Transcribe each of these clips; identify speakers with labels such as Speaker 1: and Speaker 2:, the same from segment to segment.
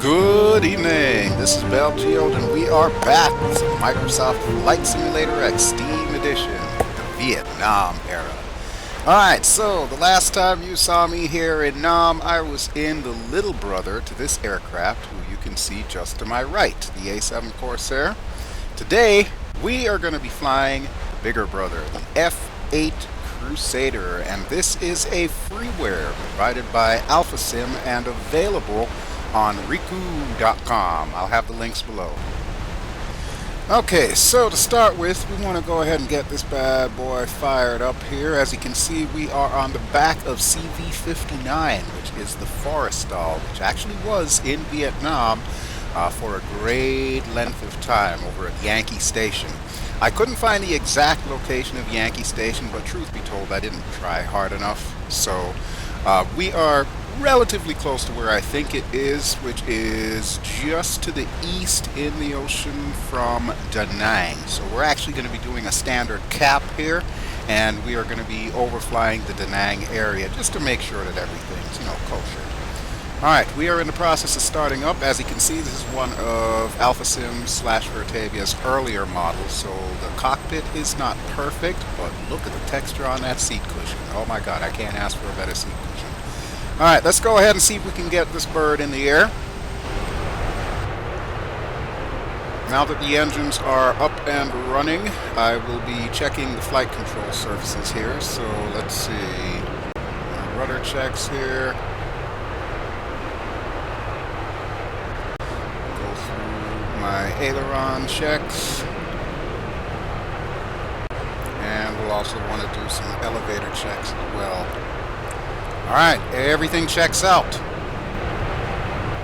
Speaker 1: Good evening, this is BelGeode and we are back with some Microsoft Flight Simulator X Steam Edition, the Vietnam era. Alright, so the last time you saw me here in Nam, I was in the little brother to this aircraft, who you can see just to my right, the A7 Corsair. Today, we are going to be flying the bigger brother, the F-8 Crusader, and this is a freeware provided by AlphaSim and available on Riku.com. I'll have the links below. Okay, so to start with, we want to go ahead and get this bad boy fired up here. As you can see, we are on the back of CVE-128, which is the Forrestal, which actually was in Vietnam for a great length of time over at Yankee Station. I couldn't find the exact location of Yankee Station, but truth be told, I didn't try hard enough. So we are relatively close to where I think it is, which is just to the east in the ocean from Da Nang. So we're actually going to be doing a standard cap here, and we are going to be overflying the Da Nang area just to make sure that everything's, kosher. Alright, we are in the process of starting up. As you can see, this is one of AlphaSim/Vertavia's earlier models, so the cockpit is not perfect, but look at the texture on that seat cushion. Oh my god, I can't ask for a better seat cushion. Alright, let's go ahead and see if we can get this bird in the air. Now that the engines are up and running, I will be checking the flight control surfaces here. So let's see. Rudder checks here. Go through my aileron checks. And we'll also want to do some elevator checks as well. Alright, everything checks out.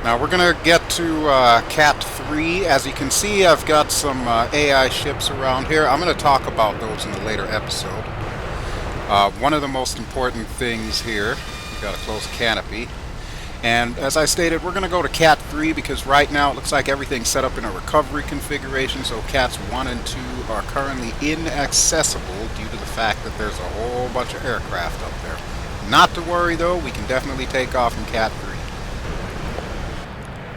Speaker 1: Now we're going to get to Cat 3. As you can see, I've got some AI ships around here. I'm going to talk about those in a later episode. One of the most important things here, we've got a closed canopy. And as I stated, we're going to go to Cat 3 because right now it looks like everything's set up in a recovery configuration, so Cats 1 and 2 are currently inaccessible due to the fact that there's a whole bunch of aircraft up there. Not to worry though, we can definitely take off in Cat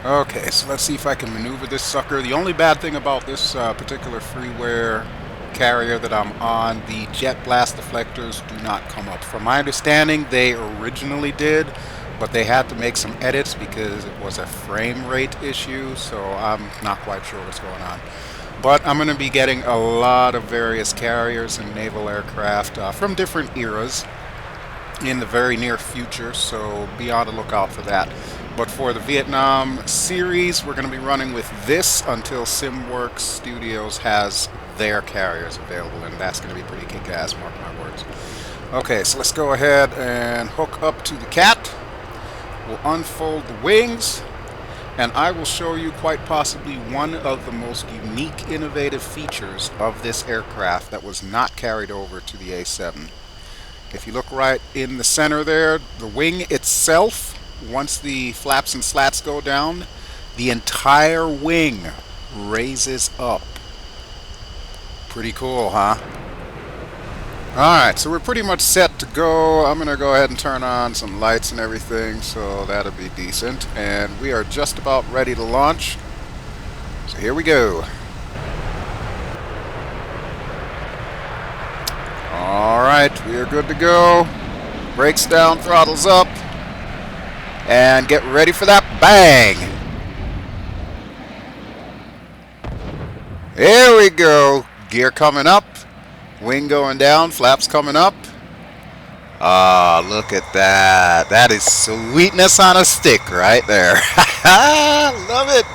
Speaker 1: 3. Okay, so let's see if I can maneuver this sucker. The only bad thing about this particular freeware carrier that I'm on, the jet blast deflectors do not come up. From my understanding, they originally did, but they had to make some edits because it was a frame rate issue, so I'm not quite sure what's going on. But I'm going to be getting a lot of various carriers and naval aircraft from different eras in the very near future, so be on the lookout for that. But for the Vietnam series, we're going to be running with this until SimWorks Studios has their carriers available, and that's going to be pretty kick-ass, mark my words. Okay, so let's go ahead and hook up to the Cat. We'll unfold the wings, and I will show you quite possibly one of the most unique, innovative features of this aircraft that was not carried over to the A7. If you look right in the center there, the wing itself, once the flaps and slats go down, the entire wing raises up. Pretty cool, huh? Alright, so we're pretty much set to go. I'm going to go ahead and turn on some lights and everything, so that'll be decent. And we are just about ready to launch. So here we go. Alright, we are good to go. Brakes down, throttles up. And get ready for that bang! There we go. Gear coming up. Wing going down, flaps coming up. Ah, look at that. That is sweetness on a stick right there. Love it.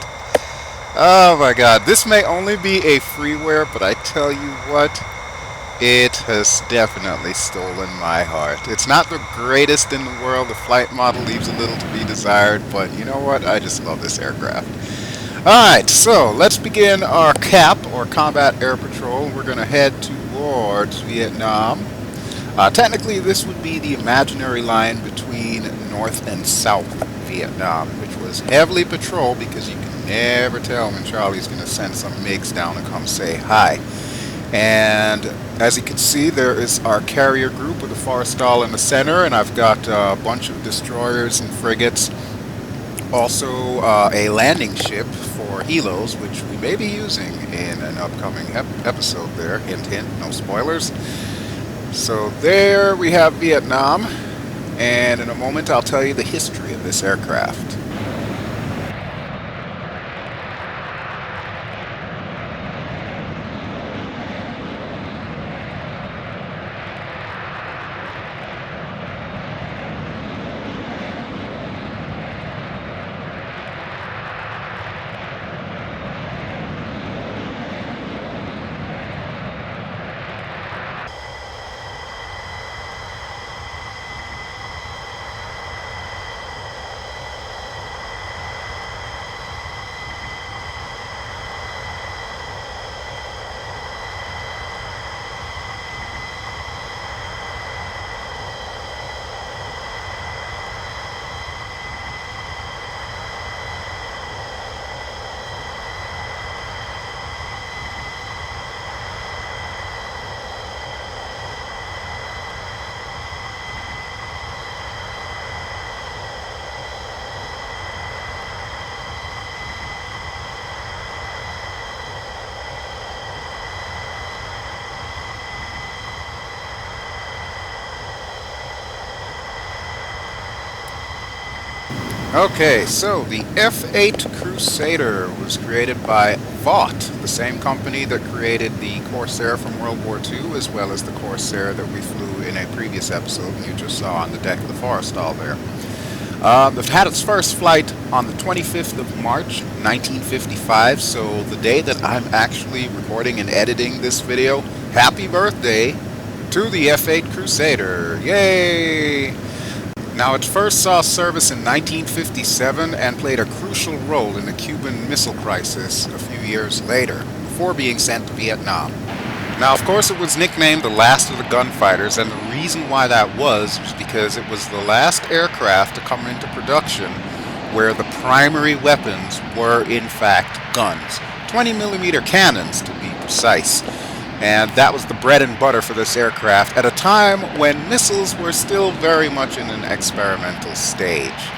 Speaker 1: Oh my god. This may only be a freeware, but I tell you what, it has definitely stolen my heart. It's not the greatest in the world. The flight model leaves a little to be desired, but you know what? I just love this aircraft. Alright, so let's begin our CAP, or Combat Air Patrol. We're going to head towards Vietnam. Technically, this would be the imaginary line between North and South Vietnam, which was heavily patrolled because you can never tell when Charlie's going to send some MiGs down to come say hi. And as you can see, there is our carrier group with the Forrestal in the center, and I've got a bunch of destroyers and frigates Also, a landing ship for helos, which we may be using in an upcoming episode there. Hint, hint, no spoilers. So there we have Vietnam, and in a moment I'll tell you the history of this aircraft. Okay, so the F-8 Crusader was created by Vought, the same company that created the Corsair from World War II, as well as the Corsair that we flew in a previous episode and you just saw on the deck of the Forrestal there. It had its first flight on the 25th of March, 1955, so the day that I'm actually recording and editing this video, happy birthday to the F-8 Crusader! Yay! Now, it first saw service in 1957 and played a crucial role in the Cuban Missile Crisis a few years later, before being sent to Vietnam. Now, of course, it was nicknamed the last of the gunfighters, and the reason why that was because it was the last aircraft to come into production where the primary weapons were, in fact, guns. 20mm cannons, to be precise. And that was the bread and butter for this aircraft at a time when missiles were still very much in an experimental stage.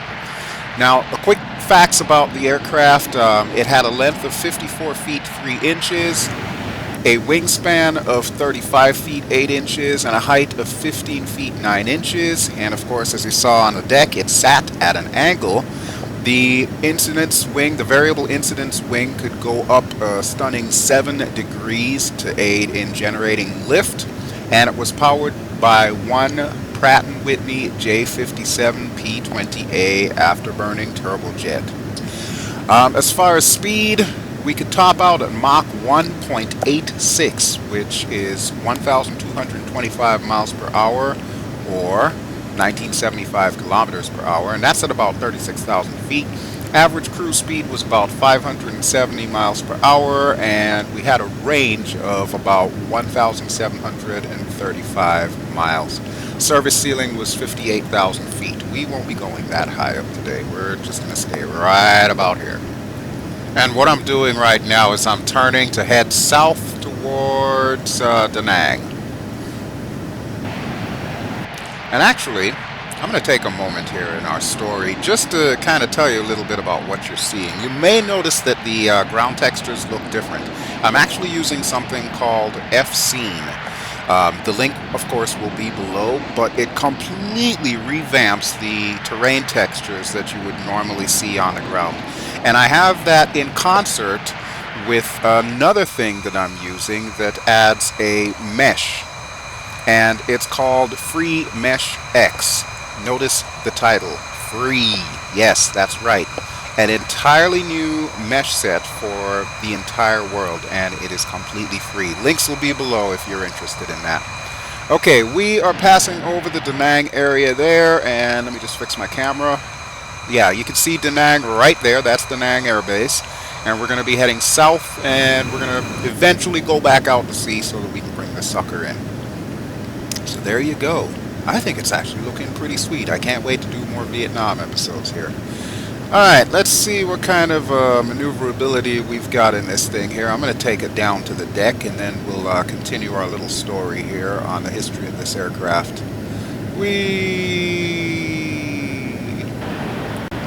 Speaker 1: Now, a quick facts about the aircraft. It had a length of 54 feet 3 inches, a wingspan of 35 feet 8 inches, and a height of 15 feet 9 inches. And of course, as you saw on the deck, it sat at an angle. The incidence wing, the variable incidence wing, could go up a stunning 7 degrees to aid in generating lift, and it was powered by one Pratt & Whitney J57 P20A afterburning turbojet. As far as speed, we could top out at Mach 1.86, which is 1,225 miles per hour, or 1975 kilometers per hour, and that's at about 36,000 feet. Average cruise speed was about 570 miles per hour, and we had a range of about 1,735 miles. Service ceiling was 58,000 feet. We won't be going that high up today. We're just going to stay right about here. And what I'm doing right now is I'm turning to head south towards Da Nang. And actually, I'm going to take a moment here in our story just to kind of tell you a little bit about what you're seeing. You may notice that the ground textures look different. I'm actually using something called F-Scene. The link, of course, will be below, but it completely revamps the terrain textures that you would normally see on the ground. And I have that in concert with another thing that I'm using that adds a mesh. And it's called Free Mesh X. Notice the title, Free. Yes, that's right. An entirely new mesh set for the entire world, and it is completely free. Links will be below if you're interested in that. Okay, we are passing over the Da Nang area there, and let me just fix my camera. Yeah, you can see Da Nang right there. That's Da Nang Air Base. And we're going to be heading south, and we're going to eventually go back out to sea so that we can bring the sucker in. So there you go. I think it's actually looking pretty sweet. I can't wait to do more Vietnam episodes here. Alright, let's see what kind of maneuverability we've got in this thing here. I'm going to take it down to the deck, and then we'll continue our little story here on the history of this aircraft.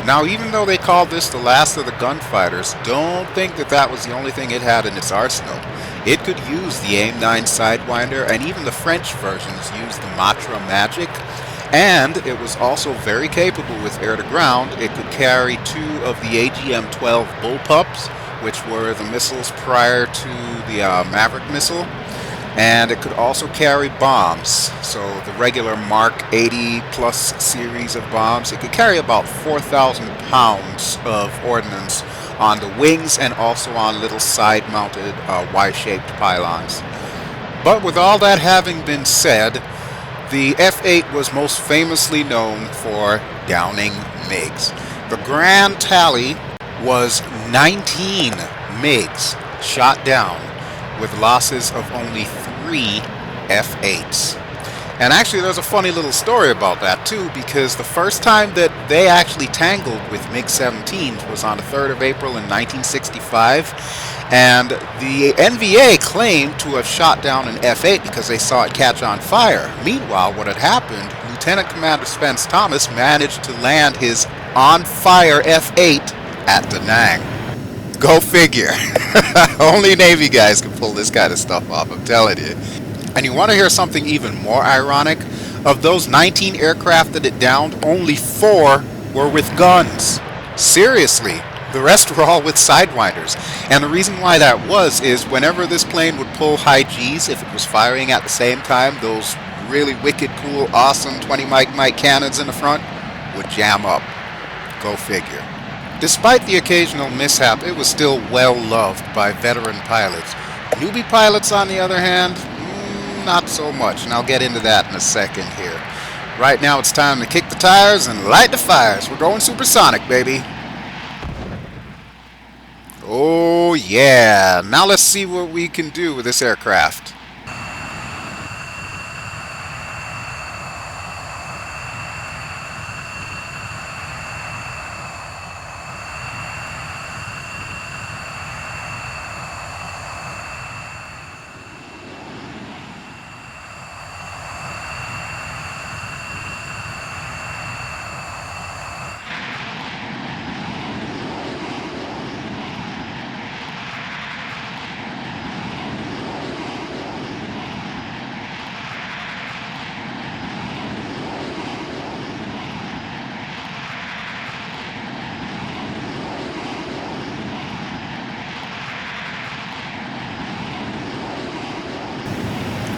Speaker 1: Now, even though they called this the last of the gunfighters, don't think that that was the only thing it had in its arsenal. It could use the AIM-9 Sidewinder, and even the French versions used the Matra Magic. And it was also very capable with air-to-ground. It could carry 2 of the AGM-12 Bullpups, which were the missiles prior to the Maverick missile. And it could also carry bombs, so the regular Mark 80 plus series of bombs. It could carry about 4,000 pounds of ordnance on the wings and also on little side-mounted Y-shaped pylons. But with all that having been said, the F-8 was most famously known for downing MiGs. The grand tally was 19 MiGs shot down, with losses of only 3 F-8s. And actually there's a funny little story about that too, because the first time that they actually tangled with MiG-17s was on the 3rd of April in 1965, and the NVA claimed to have shot down an F-8 because they saw it catch on fire. Meanwhile, what had happened, Lieutenant Commander Spence Thomas managed to land his on-fire F-8 at Da Nang. Go figure. Only Navy guys can pull this kind of stuff off, I'm telling you. And you want to hear something even more ironic? Of those 19 aircraft that it downed, only 4 were with guns. Seriously, the rest were all with Sidewinders. And the reason why that was is whenever this plane would pull high Gs, if it was firing at the same time, those really wicked, cool, awesome 20 Mike cannons in the front would jam up. Go figure. Despite the occasional mishap, it was still well loved by veteran pilots. Newbie pilots, on the other hand, not so much, and I'll get into that in a second here. Right now it's time to kick the tires and light the fires. We're going supersonic, baby. Oh yeah, now let's see what we can do with this aircraft.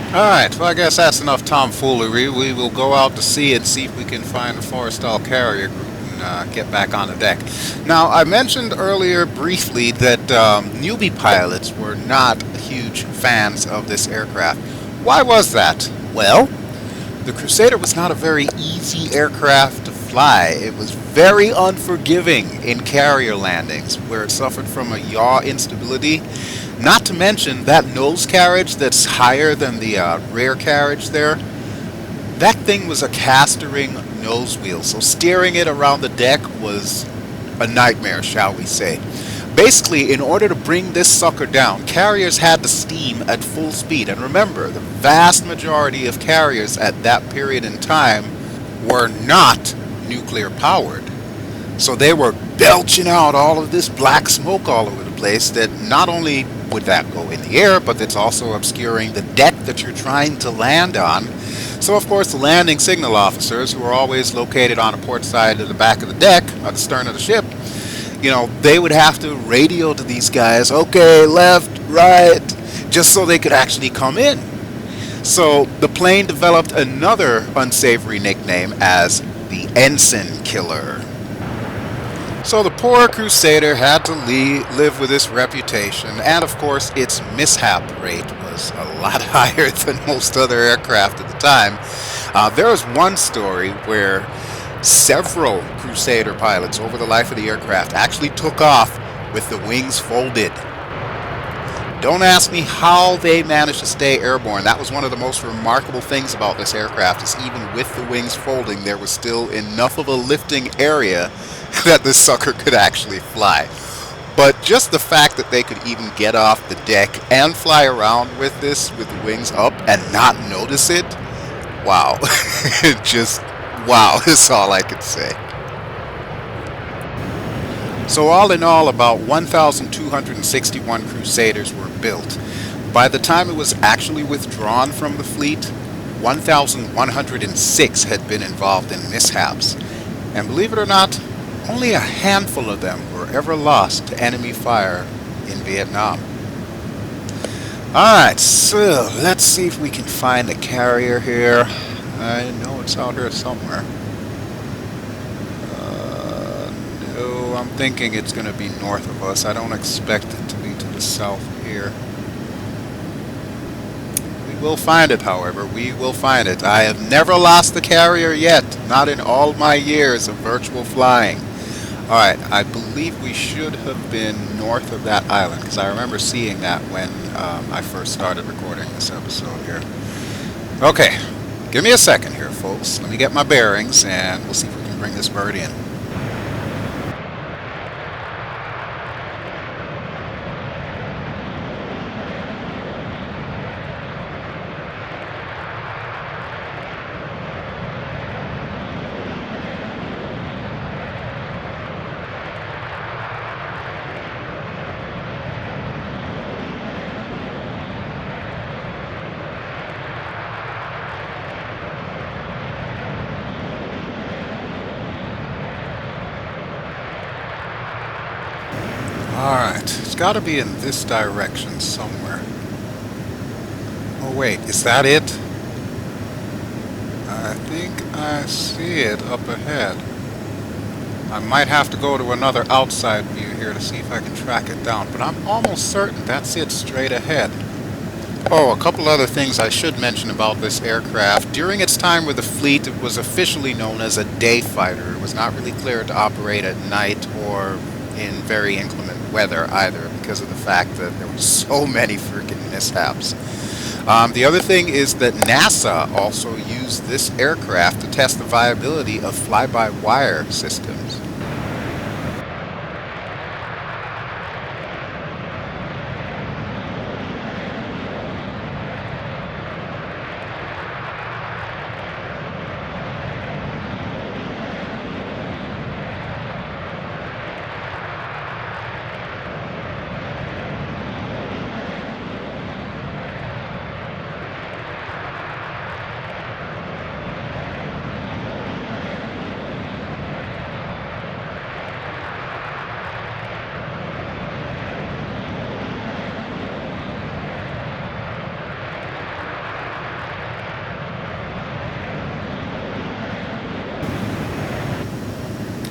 Speaker 1: Alright, well I guess that's enough tomfoolery. We will go out to sea and see if we can find a Forrestal carrier group and get back on the deck. Now, I mentioned earlier briefly that newbie pilots were not huge fans of this aircraft. Why was that? Well, the Crusader was not a very easy aircraft to fly. It was very unforgiving in carrier landings, where it suffered from a yaw instability. Not to mention that nose carriage that's higher than the rear carriage there. That thing was a castering nose wheel, so steering it around the deck was a nightmare, shall we say. Basically, in order to bring this sucker down, carriers had to steam at full speed. And remember, the vast majority of carriers at that period in time were not nuclear powered. So they were belching out all of this black smoke all over the place that not only would that go in the air, but it's also obscuring the deck that you're trying to land on. So of course the landing signal officers, who are always located on the port side of the back of the deck, at the stern of the ship, you know, they would have to radio to these guys, okay, left, right, just so they could actually come in. So the plane developed another unsavory nickname as the Ensign Killer. So the poor Crusader had to live with this reputation, and of course its mishap rate was a lot higher than most other aircraft at the time. There was one story where several Crusader pilots over the life of the aircraft actually took off with the wings folded. Don't ask me how they managed to stay airborne. That was one of the most remarkable things about this aircraft, is even with the wings folding, there was still enough of a lifting area that this sucker could actually fly. But just the fact that they could even get off the deck and fly around with this, with the wings up, and not notice it, wow. Just wow, is all I could say. So all in all, about 1,261 Crusaders were built. By the time it was actually withdrawn from the fleet, 1,106 had been involved in mishaps. And believe it or not, only a handful of them were ever lost to enemy fire in Vietnam. Alright, so let's see if we can find the carrier here. I know it's out here somewhere. No, I'm thinking it's going to be north of us. I don't expect it to be to the south here. We will find it, however. We will find it. I have never lost the carrier yet. Not in all my years of virtual flying. Alright, I believe we should have been north of that island, because I remember seeing that when I first started recording this episode here. Okay, give me a second here, folks. Let me get my bearings, and we'll see if we can bring this bird in. Alright, it's got to be in this direction somewhere. Oh wait, is that it? I think I see it up ahead. I might have to go to another outside view here to see if I can track it down, but I'm almost certain that's it straight ahead. Oh, a couple other things I should mention about this aircraft. During its time with the fleet, it was officially known as a day fighter. It was not really cleared to operate at night or in very inclement weather either, because of the fact that there were so many freaking mishaps. The other thing is that NASA also used this aircraft to test the viability of fly-by-wire systems.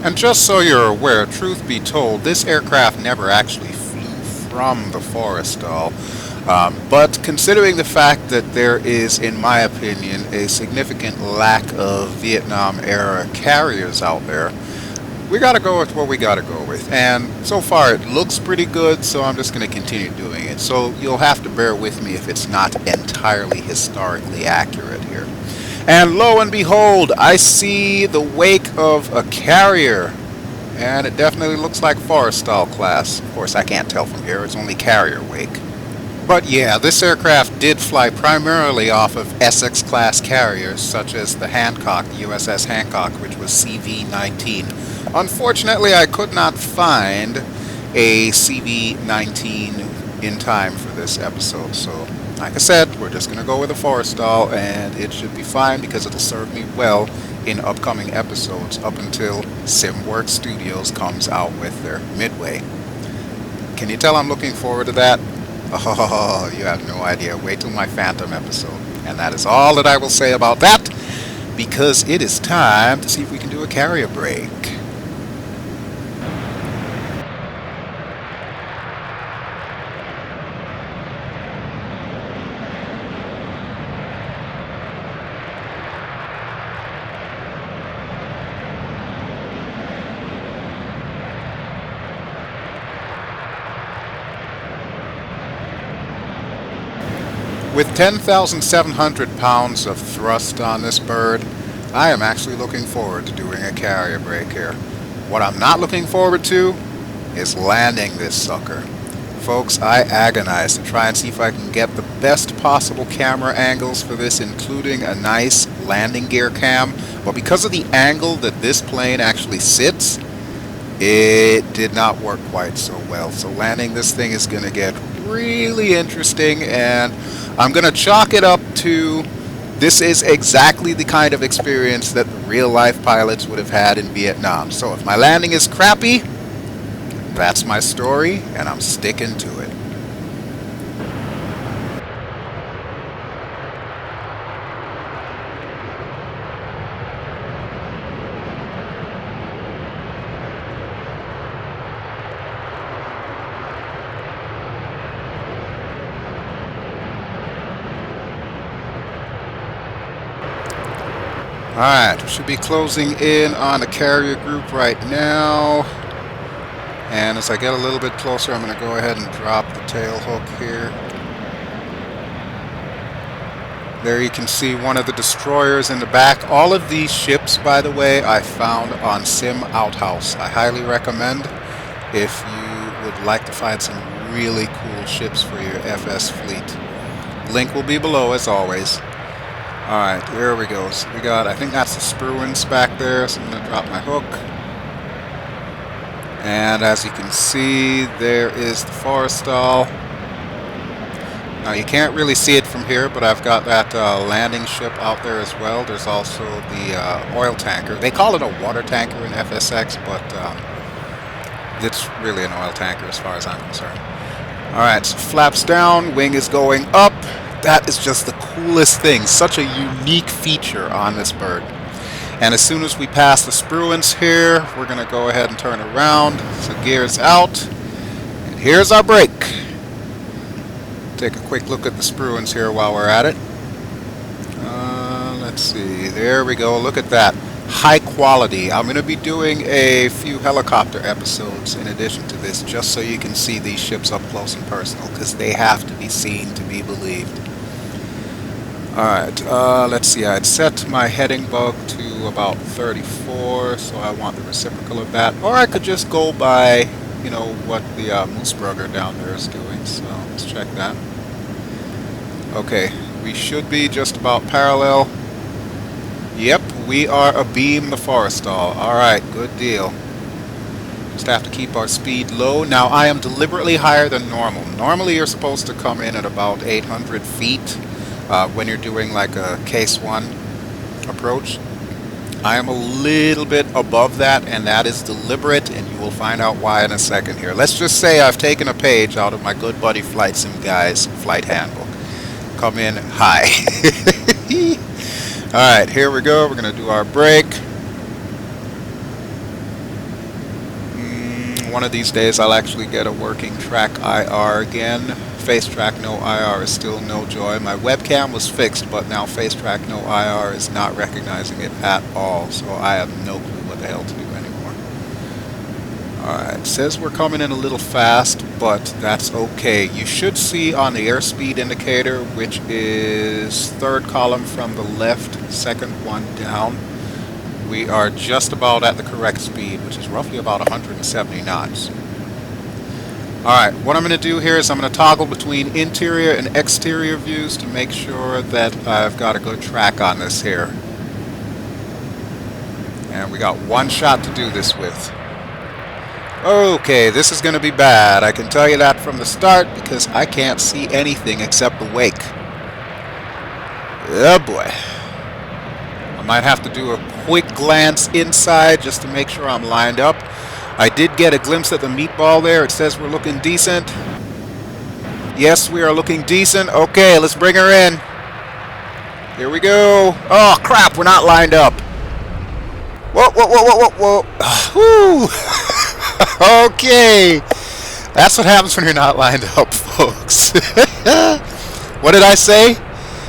Speaker 1: And just so you're aware, truth be told, this aircraft never actually flew from the Forrestal. But considering the fact that there is, in my opinion, a significant lack of Vietnam-era carriers out there, we gotta go with what we gotta go with. And so far it looks pretty good, so I'm just gonna continue doing it. So you'll have to bear with me if it's not entirely historically accurate here. And lo and behold, I see the wake of a carrier. And it definitely looks like Forrestal class. Of course, I can't tell from here, it's only carrier wake. But yeah, this aircraft did fly primarily off of Essex class carriers, such as the Hancock, the USS Hancock, which was CV-19. Unfortunately, I could not find a CV-19 in time for this episode, so like I said, we're just going to go with a Forrestal, and it should be fine because it'll serve me well in upcoming episodes up until SimWorks Studios comes out with their Midway. Can you tell I'm looking forward to that? Oh, you have no idea. Wait till my Phantom episode. And that is all that I will say about that, because it is time to see if we can do a carrier break. With 10,700 pounds of thrust on this bird, I am actually looking forward to doing a carrier break here. What I'm not looking forward to is landing this sucker. Folks, I agonize to try and see if I can get the best possible camera angles for this, including a nice landing gear cam. But because of the angle that this plane actually sits, it did not work quite so well. So landing this thing is going to get really interesting, and I'm going to chalk it up to this is exactly the kind of experience that the real-life pilots would have had in Vietnam. So if my landing is crappy, that's my story, and I'm sticking to it. Alright, we should be closing in on the carrier group right now. And as I get a little bit closer, I'm going to go ahead and drop the tail hook here. There you can see one of the destroyers in the back. All of these ships, by the way, I found on Sim Outhouse. I highly recommend if you would like to find some really cool ships for your FS fleet. Link will be below as always. Alright, here we go. So we got, I think that's the Spruance back there, so I'm going to drop my hook. And as you can see, there is the Forrestal. Now you can't really see it from here, but I've got that landing ship out there as well. There's also the oil tanker. They call it a water tanker in FSX, but it's really an oil tanker as far as I'm concerned. Alright, so flaps down, wing is going up. That is just the coolest thing. Such a unique feature on this bird. And as soon as we pass the Spruance here, we're going to go ahead and turn around. So gears out. And here's our brake. Take a quick look at the Spruance here while we're at it. Let's see. There we go. Look at that. High quality. I'm going to be doing a few helicopter episodes in addition to this, just so you can see these ships up close and personal, because they have to be seen to be believed. Alright, let's see. I'd set my heading bug to about 34, so I want the reciprocal of that. Or I could just go by, you know, what the Mooseburger down there is doing. So let's check that. Okay, we should be just about parallel. Yep, we are abeam the Forrestal. Alright, good deal. Just have to keep our speed low. Now, I am deliberately higher than normal. Normally, you're supposed to come in at about 800 feet when you're doing like a Case 1 approach. I am a little bit above that, and that is deliberate, and you will find out why in a second here. Let's just say I've taken a page out of my good buddy Flight Sim Guy's flight handbook. Come in high. Alright, here we go. We're going to do our brake. One of these days I'll actually get a working track IR again. Face track no IR is still no joy. My webcam was fixed, but now face track no IR is not recognizing it at all, so I have no clue what the hell to do anymore. Alright, it says we're coming in a little fast, but that's okay. You should see on the airspeed indicator, which is third column from the left, second one down, we are just about at the correct speed, which is roughly about 170 knots. Alright, what I'm going to do here is I'm going to toggle between interior and exterior views to make sure that I've got a good track on this here. And we got one shot to do this with. Okay, this is going to be bad. I can tell you that from the start because I can't see anything except the wake. Oh boy. I might have to do a quick glance inside just to make sure I'm lined up. I did get a glimpse at the meatball there. It says we're looking decent. Yes, we are looking decent. Okay, let's bring her in. Here we go. Oh, crap, we're not lined up. Whoa, whoa, whoa, whoa, whoa, whoa. Okay. That's what happens when you're not lined up, folks. What did I say?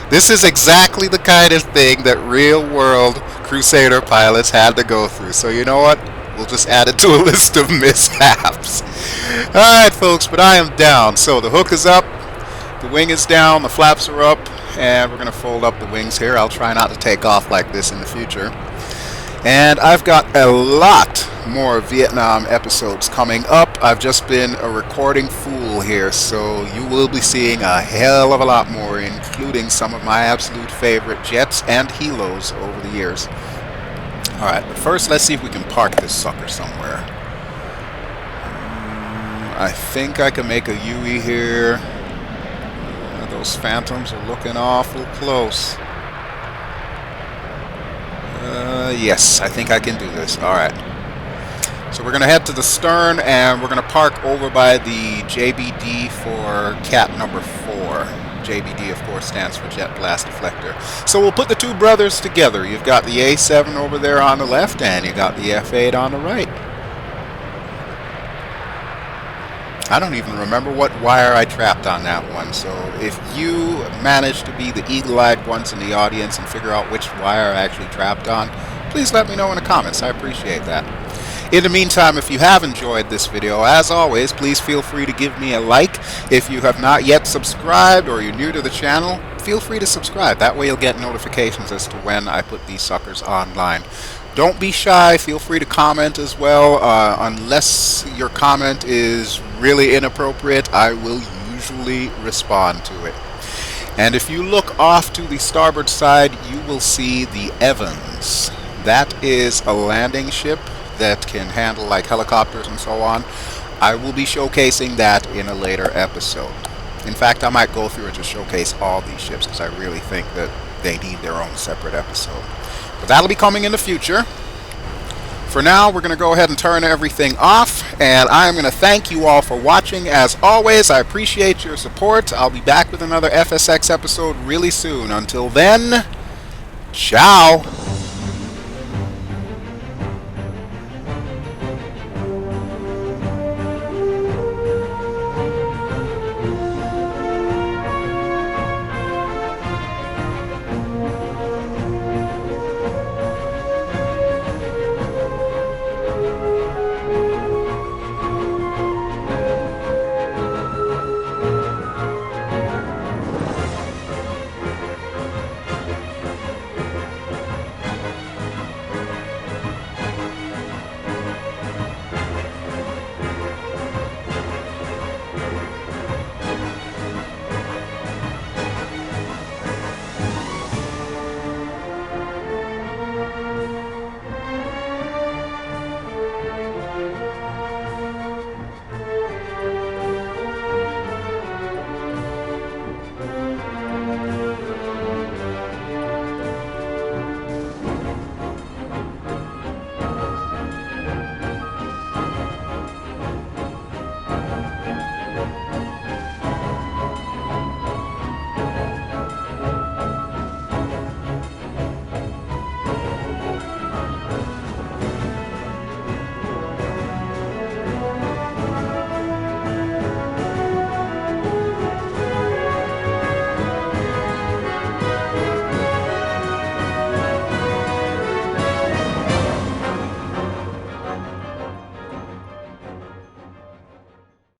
Speaker 1: This is exactly the kind of thing that real-world Crusader pilots had to go through. So you know what? We'll just add it to a list of mishaps. Alright, folks, but I am down. So the hook is up, the wing is down, the flaps are up, and we're going to fold up the wings here. I'll try not to take off like this in the future. And I've got a lot more Vietnam episodes coming up. I've just been a recording fool here, so you will be seeing a hell of a lot more, including some of my absolute favorite jets and helos over the years. Alright, but first let's see if we can park this sucker somewhere. I think I can make a UE here. Those phantoms are looking awful close. Yes, I think I can do this. Alright. So we're going to head to the stern, and we're going to park over by the JBD for cap number 4. JBD, of course, stands for Jet Blast Deflector. So we'll put the two brothers together. You've got the A7 over there on the left, and you got the F8 on the right. I don't even remember what wire I trapped on that one, so if you manage to be the eagle-eyed ones in the audience and figure out which wire I actually trapped on, please let me know in the comments. I appreciate that. In the meantime, if you have enjoyed this video, as always, please feel free to give me a like. If you have not yet subscribed or you're new to the channel, feel free to subscribe. That way you'll get notifications as to when I put these suckers online. Don't be shy. Feel free to comment as well. Unless your comment is really inappropriate, I will usually respond to it. And if you look off to the starboard side, you will see the Evans. That is a landing ship that can handle like helicopters and so on. I will be showcasing that in a later episode. In fact, I might go through and just showcase all these ships because I really think that they need their own separate episode. But that'll be coming in the future. For now, we're going to go ahead and turn everything off, and I'm going to thank you all for watching. As always, I appreciate your support. I'll be back with another FSX episode really soon. Until then, ciao!